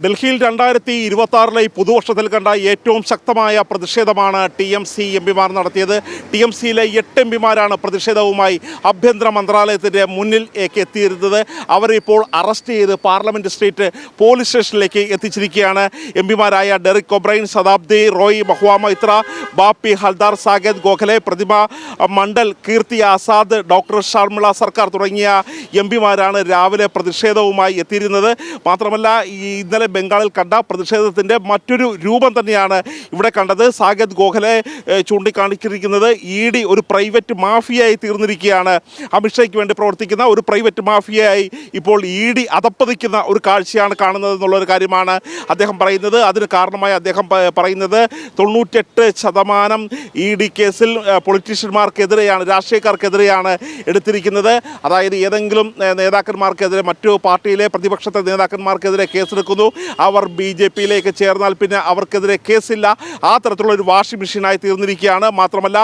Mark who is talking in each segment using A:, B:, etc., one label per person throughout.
A: ഡൽഹിയിൽ 2026 പുതുവർഷത്തിൽ കണ്ട ഏറ്റവും ശക്തമായ പ്രതിഷേധമാണ് TMC എംപിമാർ നടത്തിയത്. TMCയിലെ 8 എംപിമാരാണ് പ്രതിഷേധവുമായി ആഭ്യന്തര മന്ത്രാലയത്തിൻ്റെ മുന്നിൽ എത്തിയിരുന്നത്. അവരിപ്പോൾ അറസ്റ്റ് ചെയ്ത് പാർലമെൻറ്റ് സ്ട്രീറ്റ് പോലീസ് സ്റ്റേഷനിലേക്ക് എത്തിച്ചിരിക്കുകയാണ്. എംപിമാരായ ഡെറിക് ഒബ്രൈൻ, ശതാബ്ദി റോയ്, മഹുവ മൈത്ര, ബാപ്പി ഹൽദാർ, സാകേത് ഗോഖലെ, പ്രതിമ മണ്ഡൽ, കീർത്തി ആസാദ്, ഡോക്ടർ ഷർമിള സർക്കാർ തുടങ്ങിയ എംപിമാരാണ് രാവിലെ പ്രതിഷേധവുമായി എത്തിയിരുന്നത്. മാത്രമല്ല, ഇന്നലെ ബംഗാളിൽ കണ്ട പ്രതിഷേധത്തിൻ്റെ മറ്റൊരു രൂപം തന്നെയാണ് ഇവിടെ കണ്ടത്. സാകേത് ഗോഖലെ ചൂണ്ടിക്കാണിച്ചിരിക്കുന്നത് ED ഒരു പ്രൈവറ്റ് മാഫിയയായി തീർന്നിരിക്കുകയാണ്. അമിത്ഷയ്ക്ക് വേണ്ടി പ്രവർത്തിക്കുന്ന ഒരു പ്രൈവറ്റ് മാഫിയയായി ഇപ്പോൾ ED അധപ്പതിക്കുന്ന ഒരു കാഴ്ചയാണ് കാണുന്നത് എന്നുള്ളൊരു കാര്യമാണ് അദ്ദേഹം പറയുന്നത്. അതിന് കാരണമായി അദ്ദേഹം പറയുന്നത് 98% ED കേസിൽ പൊളിറ്റീഷ്യന്മാർക്കെതിരെയാണ്, രാഷ്ട്രീയക്കാർക്കെതിരെയാണ് എടുത്തിരിക്കുന്നത്. അതായത് ഏതെങ്കിലും നേതാക്കന്മാർക്കെതിരെ, മറ്റു പാർട്ടിയിലെ പ്രതിപക്ഷത്തെ നേതാക്കന്മാർക്കെതിരെ കേസെടുക്കുന്നു, അവർ BJPയിലേക്ക് ചേർന്നാൽ പിന്നെ അവർക്കെതിരെ കേസില്ല. ആ തരത്തിലുള്ള ഒരു വാഷിംഗ് മെഷീനായി തീർന്നിരിക്കുകയാണ്. മാത്രമല്ല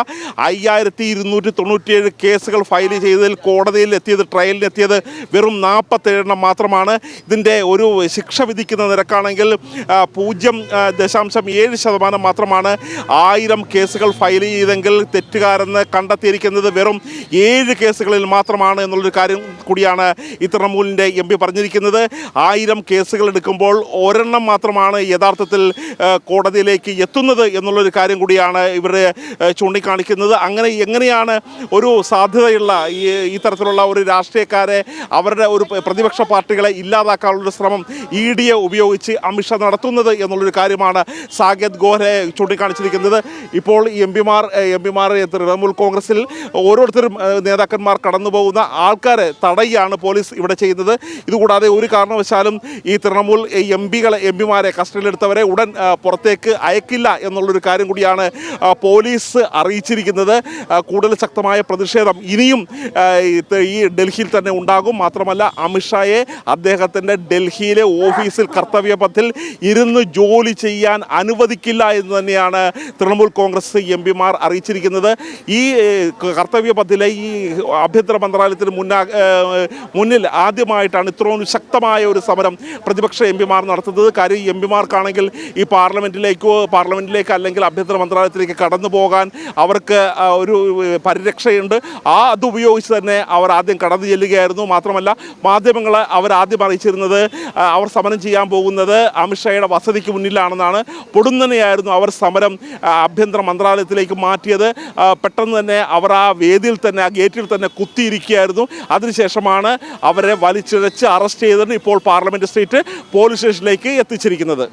A: 5297 കേസുകൾ ഫയൽ ചെയ്തതിൽ കോടതിയിൽ എത്തിയത്, ട്രയലിലെത്തിയത് വെറും 47 മാത്രമാണ്. ഇതിൻ്റെ ഒരു ശിക്ഷ വിധിക്കുന്ന നിരക്കാണെങ്കിൽ 0.7% മാത്രമാണ്. 1000 കേസുകൾ ഫയൽ ചെയ്തെങ്കിൽ തെറ്റുകാരെന്ന് കണ്ടെത്തിയിരിക്കുന്നത് വെറും 7 കേസുകളിൽ മാത്രമാണ് എന്നുള്ളൊരു കാര്യം കൂടിയാണ് ഈ തൃണമൂലിൻ്റെ MP പറഞ്ഞിരിക്കുന്നത്. 1000 കേസുകൾ എടുക്കുമ്പോൾ ഒരെണ്ണം മാത്രമാണ് യഥാർത്ഥത്തിൽ കോടതിയിലേക്ക് എത്തുന്നത് എന്നുള്ളൊരു കാര്യം കൂടിയാണ് ഇവർ ചൂണ്ടിക്കാണിക്കുന്നത്. അങ്ങനെ എങ്ങനെയാണ് ഒരു സാധ്യതയുള്ള ഈ തരത്തിലുള്ള ഒരു രാഷ്ട്രീയക്കാരെ, അവരുടെ ഒരു പ്രതിപക്ഷ പാർട്ടികളെ ഇല്ലാതാക്കാനുള്ളൊരു ശ്രമം EDയെ ഉപയോഗിച്ച് അമിത്ഷാ നടത്തുന്നത് എന്നുള്ളൊരു കാര്യമാണ് സാകേത് ഗോഖലെ ചൂണ്ടിക്കാണിച്ചിരിക്കുന്നത്. ഇപ്പോൾ എംപിമാർ തൃണമൂൽ കോൺഗ്രസിൽ ഓരോരുത്തരും നേതാക്കന്മാർ കടന്നു പോകുന്ന ആൾക്കാരെ തടയുകയാണ് പോലീസ് ഇവിടെ ചെയ്യുന്നത്. ഇതുകൂടാതെ ഒരു കാരണവശാലും ഈ തൃണമൂൽ എംപിമാരെ, കസ്റ്റഡിയിലെടുത്തവരെ ഉടൻ പുറത്തേക്ക് അയക്കില്ല എന്നുള്ളൊരു കാര്യം കൂടിയാണ് പോലീസ് അറിയിച്ചിരിക്കുന്നത്. കൂടുതൽ ശക്തമായ പ്രതിഷേധം ഇനിയും ഈ ഡൽഹിയിൽ തന്നെ ഉണ്ടാകും. മാത്രമല്ല, അമിത്ഷായെ അദ്ദേഹത്തിൻ്റെ ഡൽഹിയിലെ ഓഫീസിൽ കർത്തവ്യപഥത്തിൽ ഇരുന്ന് ജോലി ചെയ്യാൻ അനുവദിക്കില്ല എന്ന് തന്നെയാണ് തൃണമൂൽ കോൺഗ്രസ് എംപിമാർ അറിയിച്ചിരിക്കുന്നത്. ഈ കർത്തവ്യപഥത്തിലെ ഈ ആഭ്യന്തര മന്ത്രാലയത്തിന് മുന്നിൽ ആദ്യമായിട്ടാണ് ഇത്രയും ശക്തമായ ഒരു സമരം പ്രതിപക്ഷ എംപിമാർ നടത്തുന്നത്. കാര്യം ഈ എംപിമാർക്കാണെങ്കിൽ ഈ പാർലമെൻറ്റിലേക്ക് അല്ലെങ്കിൽ ആഭ്യന്തര മന്ത്രാലയത്തിലേക്ക് കടന്നു പോകാൻ അവർക്ക് ഒരു പരിരക്ഷയുണ്ട്. അതുപയോഗിച്ച് തന്നെ അവർ ആദ്യം കടന്നു ചെല്ലുകയായിരുന്നു. മാത്രമല്ല, മാധ്യമങ്ങളെ അവരാദ്യം അറിയിച്ചിരുന്നത് അവർ സമരം ചെയ്യാൻ പോകുന്നത് അമിത്ഷായുടെ വസതിക്ക് മുന്നിലാണെന്നാണ്. പൊടുന്നനെയായിരുന്നു അവർ സമരം ആഭ്യന്തര മന്ത്രാലയത്തിലേക്ക് മാറ്റിയത്. പെട്ടെന്ന് തന്നെ അവർ ആ വേദിയിൽ തന്നെ, ആ ഗേറ്റിൽ തന്നെ കുത്തിയിരിക്കുകയായിരുന്നു. അതിനുശേഷമാണ് അവരെ വലിച്ചിഴച്ച് അറസ്റ്റ് ചെയ്തത് ഇപ്പോൾ പാർലമെൻറ്റ് സ്ട്രീറ്റ് പോലീസ് സ്റ്റേഷനിലേക്ക് എത്തിച്ചിരിക്കുന്നത്.